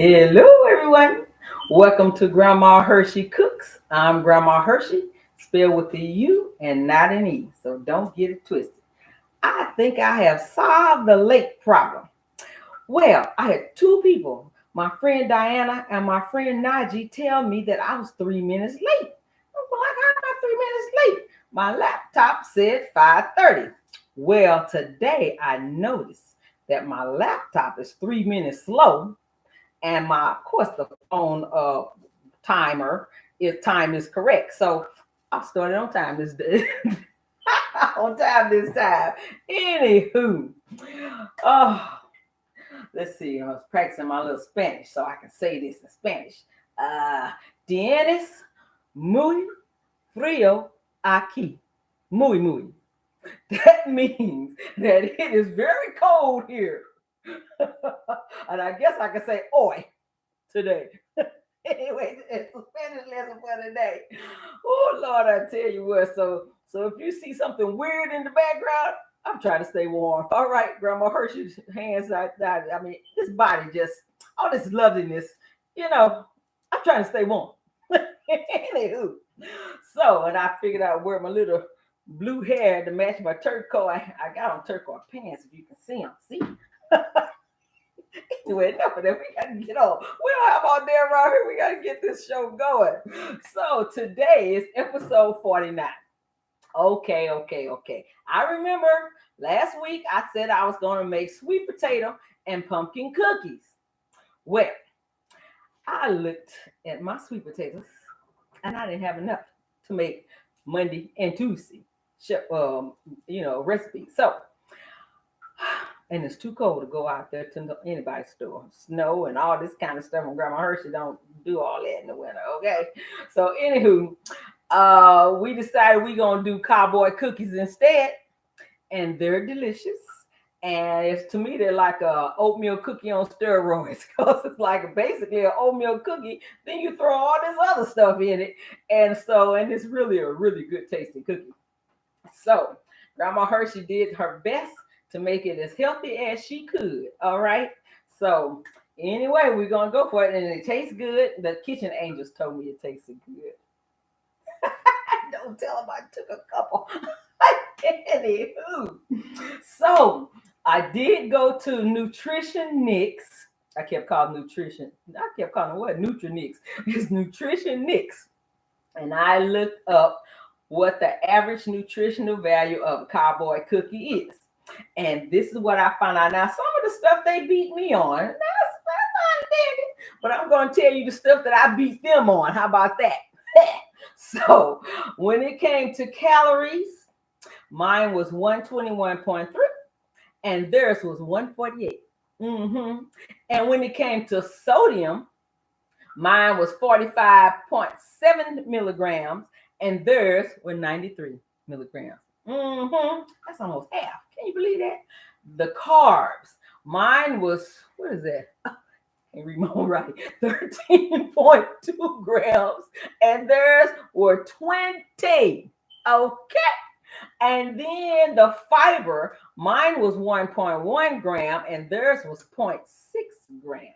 Hello, everyone. Welcome to Grandma Hershey Cooks. I'm Grandma Hershey, spelled with a U and not an E, so don't get it twisted. I think I have solved the late problem. Well, I had two people, my friend Diana and my friend Najee, tell me that I was 3 minutes late. I'm like, how am I 3 minutes late? My laptop said 5:30. Well, today I noticed that my laptop is 3 minutes slow and of course the phone timer is time is correct. So I started on time this day. On time this time. Anywho, oh, let's see. I was practicing my little Spanish so I can say this in Spanish. Tienes muy frío aquí. Muy, muy. That means that it is very cold here. And I guess I can say oi today. Anyway, it's a Spanish lesson for today. Oh Lord, I tell you what. So if you see something weird in the background, I'm trying to stay warm. All right, Grandma Hershey's hands. I mean, this body just all this loveliness. I'm trying to stay warm. Anywho, and I figured out where my little blue hair to match my turquoise. I got on turquoise pants. If you can see them, see. Anyway, enough of that. We got to get on. We don't have all day around here. We got to get this show going. So today is episode 49. Okay. I remember last week I said I was going to make sweet potato and pumpkin cookies. Well, I looked at my sweet potatoes and I didn't have enough to make Monday and Tuesday, recipes. So, and it's too cold to go out there to anybody's store. Snow and all this kind of stuff. And Grandma Hershey don't do all that in the winter, okay? So anywho, we decided we're going to do cowboy cookies instead. And they're delicious. And to me, they're like a oatmeal cookie on steroids. Because it's like basically an oatmeal cookie. Then you throw all this other stuff in it. And it's really a really good tasting cookie. So Grandma Hershey did her best to make it as healthy as she could. All right. So anyway, we're gonna go for it, and it tastes good. The kitchen angels told me it tasted good. Don't tell them I took a couple. Anywho, so I did go to Nutrition Nix. I kept calling it what? Nutrinix. It's Nutrition Nix, and I looked up what the average nutritional value of a cowboy cookie is. And this is what I found out. Now, some of the stuff they beat me on, that's fine, but I'm going to tell you the stuff that I beat them on. How about that? So, when it came to calories, mine was 121.3 and theirs was 148. And when it came to sodium, mine was 45.7 milligrams and theirs were 93 milligrams. That's almost half. Can you believe that? The carbs. Mine was, what is that? I can't read my own writing. 13.2 grams. And theirs were 20. Okay. And then the fiber, mine was 1.1 gram and theirs was 0.6 grams.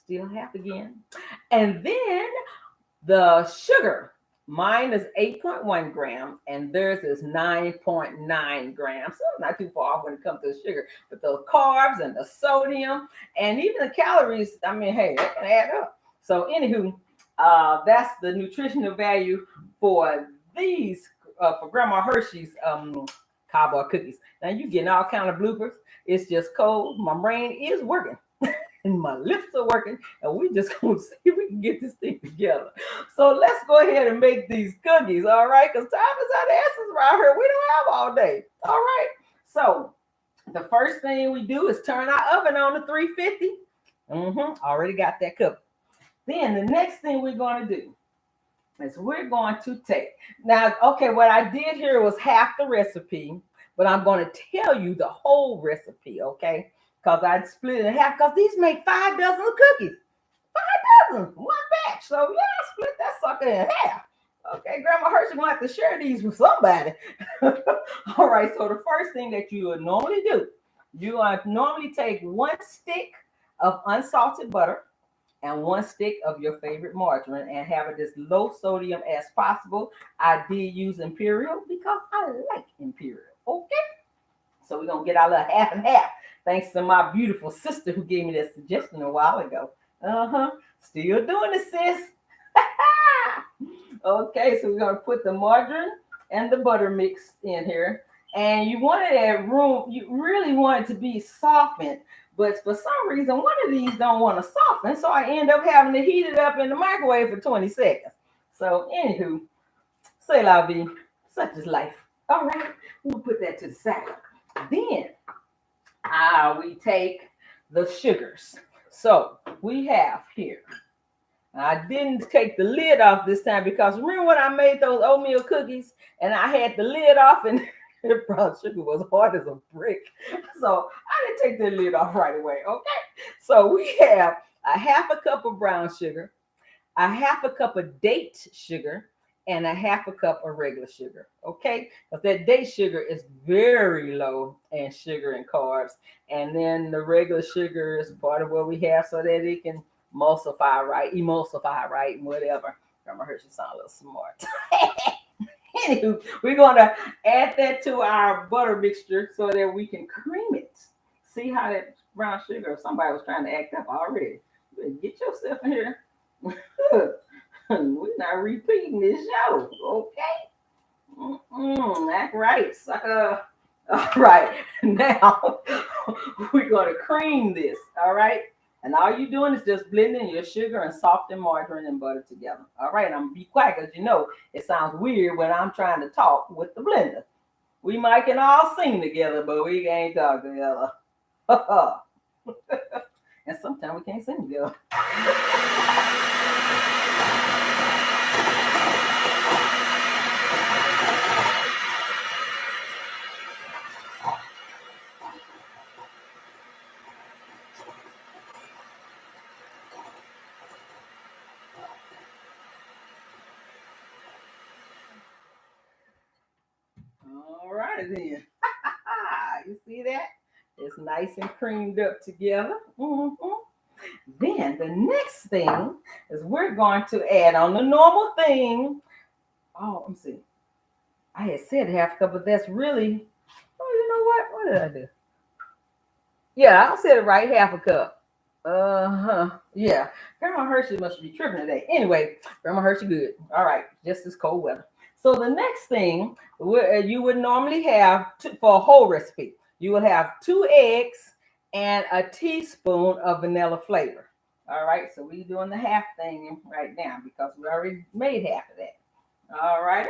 Still half again. And then the sugar. Mine is 8.1 grams and theirs is 9.9 grams. So not too far off when it comes to the sugar. But the carbs and the sodium and even the calories, I mean, hey, they can add up. So anywho, that's the nutritional value for these, for Grandma Hershey's cowboy cookies. Now you're getting all kind of bloopers. It's just cold. My brain is working. And my lips are working, and we just gonna see if we can get this thing together. So let's go ahead and make these cookies, all right? Because time is of the essence around here. We don't have all day, all right? So the first thing we do is turn our oven on to 350. Already got that covered. Then the next thing we're going to do is we're going to take, now, okay, what I did here was half the recipe, but I'm going to tell you the whole recipe, okay? Because I split it in half, because these make 5 dozen of cookies. 5 dozen, one batch. So yeah, I split that sucker in half. Okay, Grandma Hershey gonna have to share these with somebody. All right, so the first thing that you would normally do, you normally take 1 stick of unsalted butter, and 1 stick of your favorite margarine, and have it as low sodium as possible. I did use Imperial because I like Imperial. Okay. So we're going to get our little half and half. Thanks to my beautiful sister who gave me that suggestion a while ago. Still doing it, sis. Okay, so we're going to put the margarine and the butter mix in here. And you wanted that room, you really want it to be softened. But for some reason, one of these don't want to soften. So I end up having to heat it up in the microwave for 20 seconds. So anywho, c'est la vie. Such is life. All right, we'll put that to the side. Then we take the sugars. So we have here, I didn't take the lid off this time because remember when I made those oatmeal cookies and I had the lid off and the brown sugar was hard as a brick. So I didn't take the lid off right away. Okay. So we have a 1/2 cup of brown sugar, a 1/2 cup of date sugar, and a 1/2 cup of regular sugar. Okay. Because that date sugar is very low in sugar and carbs. And then the regular sugar is part of what we have so that it can emulsify right, and whatever. Grandma Hershey sound a little smart. Anywho, we're going to add that to our butter mixture so that we can cream it. See how that brown sugar, somebody was trying to act up already. Get yourself in here. We're not repeating this show, okay? Act right, sucker. All right, now we're going to cream this, all right? And all you're doing is just blending your sugar and softened margarine and butter together. All right, I'm going to be quiet because you know it sounds weird when I'm trying to talk with the blender. We might can all sing together, but we ain't talk together. And sometimes we can't sing together. All right, then. You see that? It's nice and creamed up together. Then the next thing is we're going to add on the normal thing. Oh, let me see. I had said 1/2 cup, but that's really, you know what? What did I do? Yeah, I said it right, 1/2 cup. Yeah. Grandma Hershey must be tripping today. Anyway, Grandma Hershey good. All right, just this cold weather. So the next thing you would normally have for a whole recipe, you would have 2 eggs and a teaspoon of vanilla flavor. All right, so we're doing the half thing right now because we already made half of that. All right,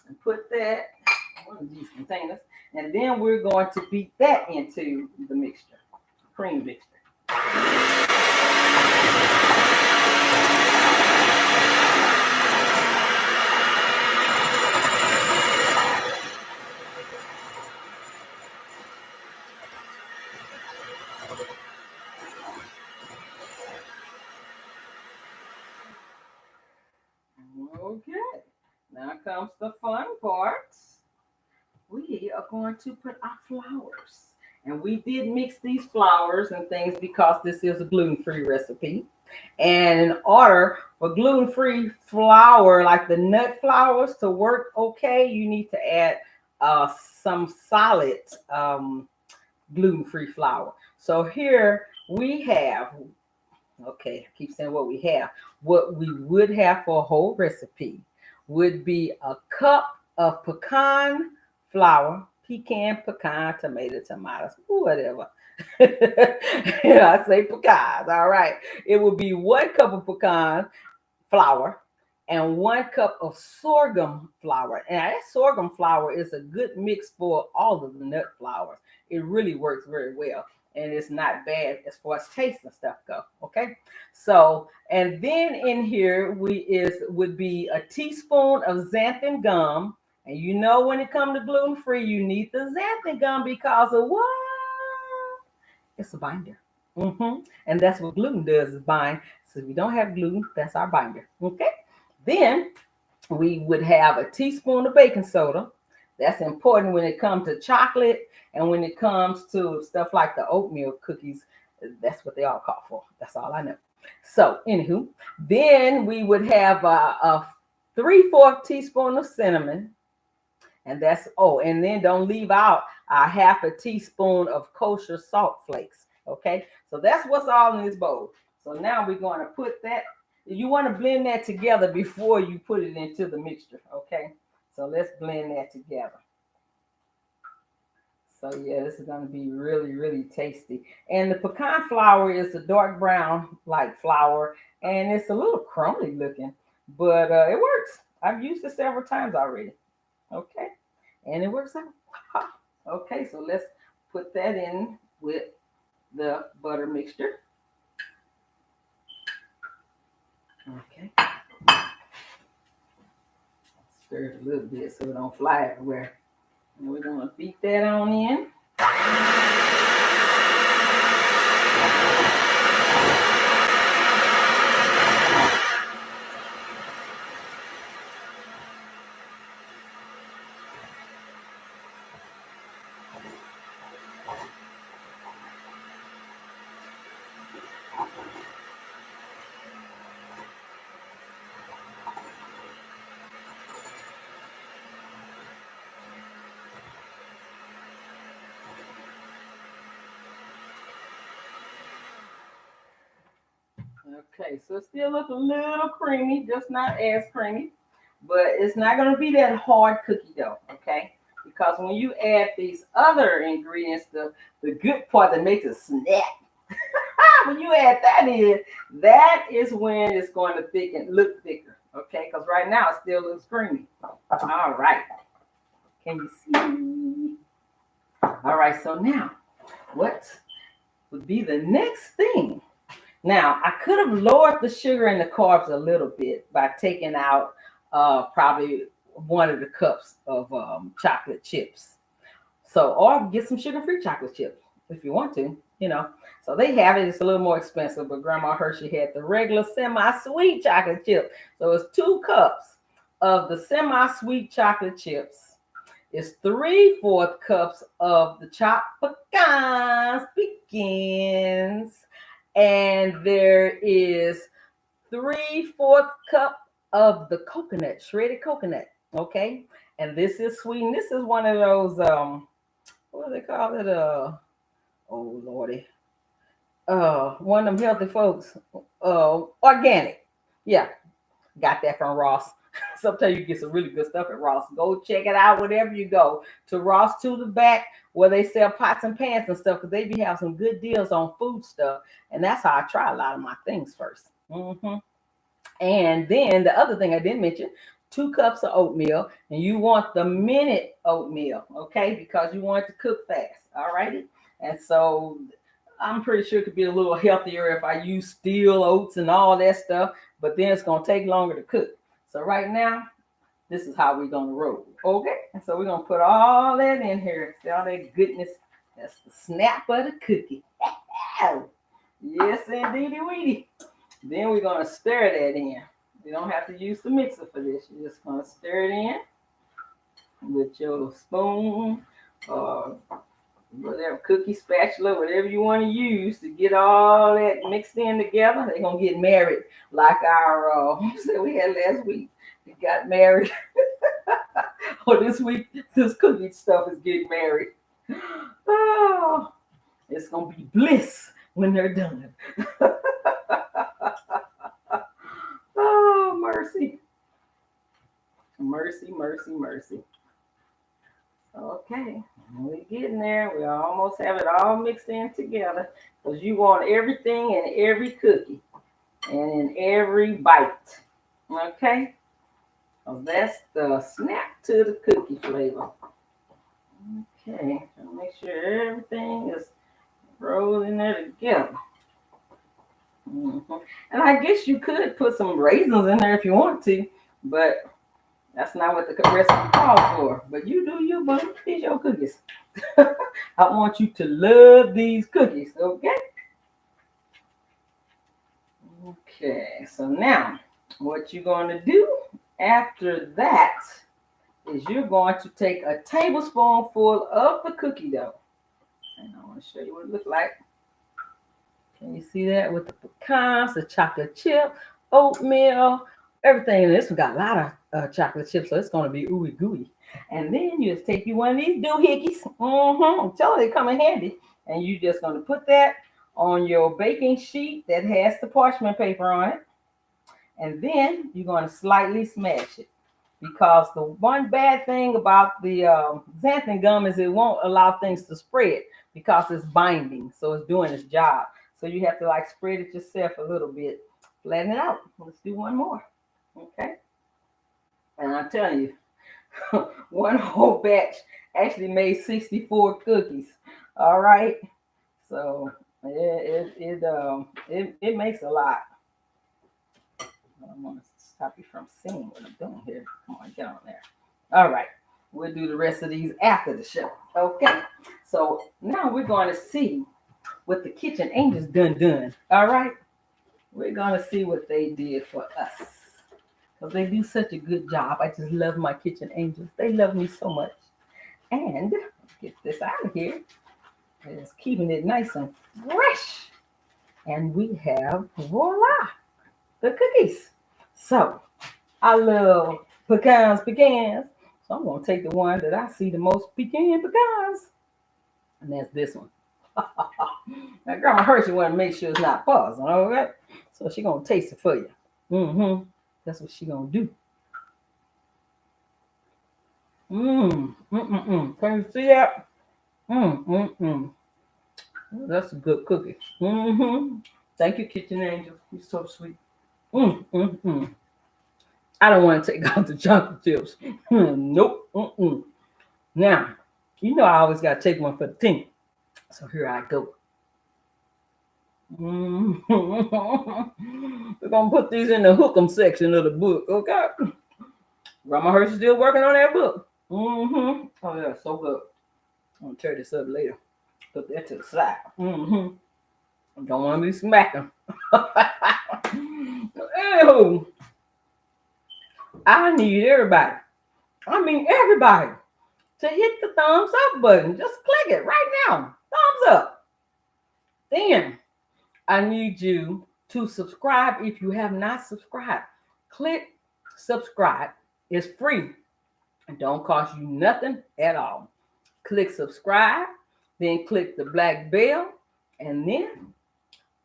and put that in one of these containers, and then we're going to beat that into the mixture, cream mixture. Okay, now comes the fun part. We are going to put our flours. And we did mix these flours and things because this is a gluten-free recipe. And in order for gluten-free flour, like the nut flours, to work okay, you need to add some solid gluten-free flour. So here we have, okay, I keep saying what we have. What we would have for a whole recipe would be a cup of pecan flour, pecan, tomatoes, whatever. I say pecans, all right. It would be 1 cup of pecan flour and 1 cup of sorghum flour. And that sorghum flour is a good mix for all of the nut flours. It really works very well. And it's not bad as far as taste and stuff go. Okay. So, and then in here would be a teaspoon of xanthan gum. And you know when it comes to gluten-free, you need the xanthan gum because of what? It's a binder. And that's what gluten does, is bind. So if you don't have gluten, that's our binder. Okay. Then we would have a teaspoon of baking soda. That's important when it comes to chocolate and when it comes to stuff like the oatmeal cookies. That's what they all call for. That's all I know. So, anywho, then we would have a 3/4 teaspoon of cinnamon. And and then don't leave out a half a teaspoon of kosher salt flakes. Okay, so that's what's all in this bowl. So now we're going to put that, you want to blend that together before you put it into the mixture. Okay, so let's blend that together. So yeah, this is going to be really, really tasty. And the pecan flour is a dark brown like flour, and it's a little crumbly looking, but it works. I've used it several times already. Okay, and it works out. Okay, so let's put that in with the butter mixture. Okay, stir it a little bit so it don't fly everywhere. And we're gonna beat that on in. Okay, so it still looks a little creamy, just not as creamy, but it's not going to be that hard cookie dough, okay? Because when you add these other ingredients, the good part that makes it snap, when you add that in, that is when it's going to look thicker, okay? Because right now it still looks creamy. All right, can you see? All right, so now what would be the next thing? Now, I could have lowered the sugar and the carbs a little bit by taking out probably one of the cups of chocolate chips. So, or get some sugar-free chocolate chips if you want to, So they have it. It's a little more expensive, but Grandma Hershey had the regular semi-sweet chocolate chip. So it's 2 cups of the semi-sweet chocolate chips. It's 3/4 cups of the chopped pecans. And there is 3/4 cup of the coconut, shredded coconut. Okay. And this is sweetened. This is one of those, what do they call it? Oh Lordy. One of them healthy folks. Organic. Yeah. Got that from Ross. Sometimes you get some really good stuff at Ross. Go check it out whenever you go to Ross to the back where they sell pots and pans and stuff, because they be having some good deals on food stuff. And that's how I try a lot of my things first. And then the other thing I didn't mention, 2 cups of oatmeal, and you want the minute oatmeal, okay? Because you want it to cook fast, all righty? And so I'm pretty sure it could be a little healthier if I use steel oats and all that stuff, but then it's going to take longer to cook. So right now, this is how we're going to roll, okay? And so we're going to put all that in here. See all that goodness? That's the snap of the cookie. Yes, indeedy weedy. Then we're going to stir that in. You don't have to use the mixer for this. You're just going to stir it in with your spoon or whatever, cookie spatula, whatever you want to use to get all that mixed in together. They're going to get married like our, we had last week. We got married. Or this week, this cookie stuff is getting married. Oh, it's going to be bliss when they're done. Oh, mercy. Mercy, mercy, mercy. Okay, we're getting there. We almost have it all mixed in together, because you want everything in every cookie and in every bite. Okay, so that's the snap to the cookie flavor. Okay, so make sure everything is rolled in there together. And I guess you could put some raisins in there if you want to, but that's not what the recipe calls for. But you do you, boo. These your cookies. I want you to love these cookies, okay? Okay, so now what you're going to do after that is you're going to take a tablespoonful of the cookie dough. And I want to show you what it looks like. Can you see that with the pecans, the chocolate chip, oatmeal, everything? And this one got a lot of chocolate chips, so it's going to be ooey gooey. And then you just take you one of these doohickeys. I'm telling you, they come in handy. And you're just going to put that on your baking sheet that has the parchment paper on it. And then you're going to slightly smash it. Because the one bad thing about the xanthan gum is it won't allow things to spread because it's binding. So it's doing its job. So you have to like spread it yourself a little bit. Flatten it out. Let's do one more. Okay. And I'm telling you, one whole batch actually made 64 cookies. All right. So it makes a lot. I want to stop you from seeing what I'm doing here. Come on, get on there. All right. We'll do the rest of these after the show. Okay. So now we're going to see what the Kitchen Angels done. All right. We're going to see what they did for us. Because they do such a good job. I just love my Kitchen Angels. They love me so much. And let's get this out of here. It's keeping it nice and fresh. And we have, voila, the cookies. So I love pecans. So I'm going to take the one that I see the most pecans. And that's this one. Now, Grandma Hershey want to make sure it's not fuzz, all right? So she's going to taste it for you. That's what she's going to do. Can you see that? That's a good cookie. Thank you, Kitchen Angel. You're so sweet. I don't want to take out the chocolate chips. Nope. Now, you know I always got to take one for the team. So here I go. We're going to put these in the hook 'em section of the book, okay? Grandma Hershey's still working on that book. Oh, yeah, so good. I'm going to tear this up later. Put that to the side. Don't want to be smacking. Ew. I need everybody to hit the thumbs up button. Just click it right now. Thumbs up. Then I need you to subscribe if you have not subscribed. Click subscribe. It's free. It don't cost you nothing at all. Click subscribe. Then click the black bell. And then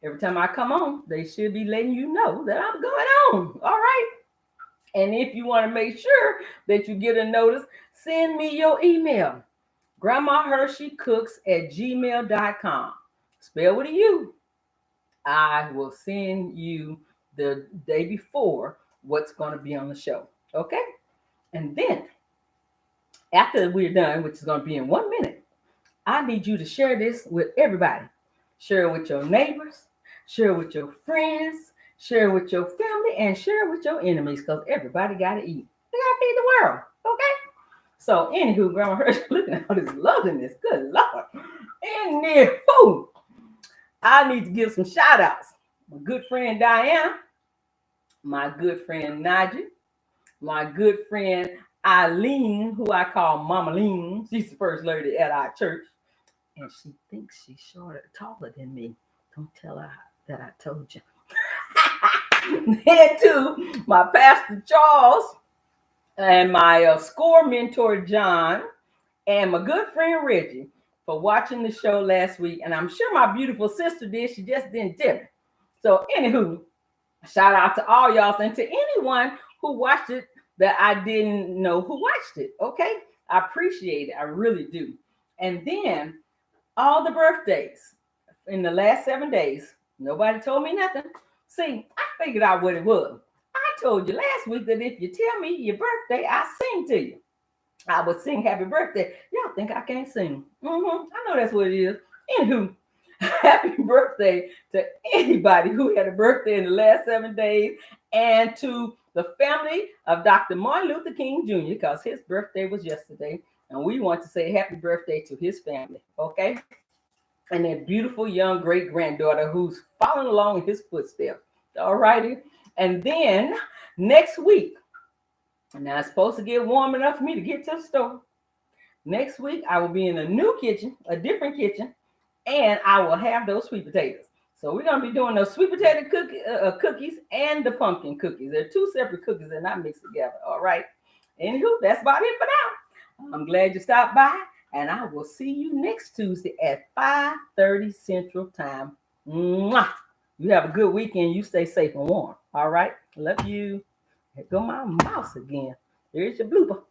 every time I come on, they should be letting you know that I'm going on. All right. And if you want to make sure that you get a notice, send me your email. Grandmahursheycooks@gmail.com. Spell with a U. I will send you the day before what's going to be on the show. Okay? And then after we're done, which is going to be in 1 minute, I need you to share this with everybody. Share it with your neighbors. Share it with your friends. Share it with your family. And share it with your enemies because everybody got to eat. They got to feed the world. Okay? So, anywho, Grandma Hershey, look at all this loveliness. Good Lord. In there, food. I need to give some shout outs. My good friend Diana, my good friend Najee, my good friend Eileen, who I call Mama Lean. She's the first lady at our church. And she thinks she's taller than me. Don't tell her that I told you. Then too, my pastor Charles and my score mentor John and my good friend Reggie for watching the show last week. And I'm sure my beautiful sister did. She just didn't tell me. So anywho, shout out to all y'all and to anyone who watched it that I didn't know who watched it. Okay. I appreciate it. I really do. And then all the birthdays in the last 7 days, nobody told me nothing. See, I figured out what it was. I told you last week that if you tell me your birthday, I sing to you. I would sing happy birthday. Y'all think I can't sing. I know that's what it is. Anywho, happy birthday to anybody who had a birthday in the last 7 days and to the family of Dr. Martin Luther King Jr. because his birthday was yesterday. And we want to say happy birthday to his family. Okay? And their beautiful young great-granddaughter who's following along in his footsteps. All righty. And then next week, now it's supposed to get warm enough for me to get to the store. Next week, I will be in a new kitchen, a different kitchen, and I will have those sweet potatoes. So we're gonna be doing those sweet potato cookies and the pumpkin cookies. They're two separate cookies and not mixed together. All right. Anywho, that's about it for now. I'm glad you stopped by, and I will see you next Tuesday at 5:30 Central Time. Mwah! You have a good weekend. You stay safe and warm. All right. Love you. There go my mouse again. There's your blooper.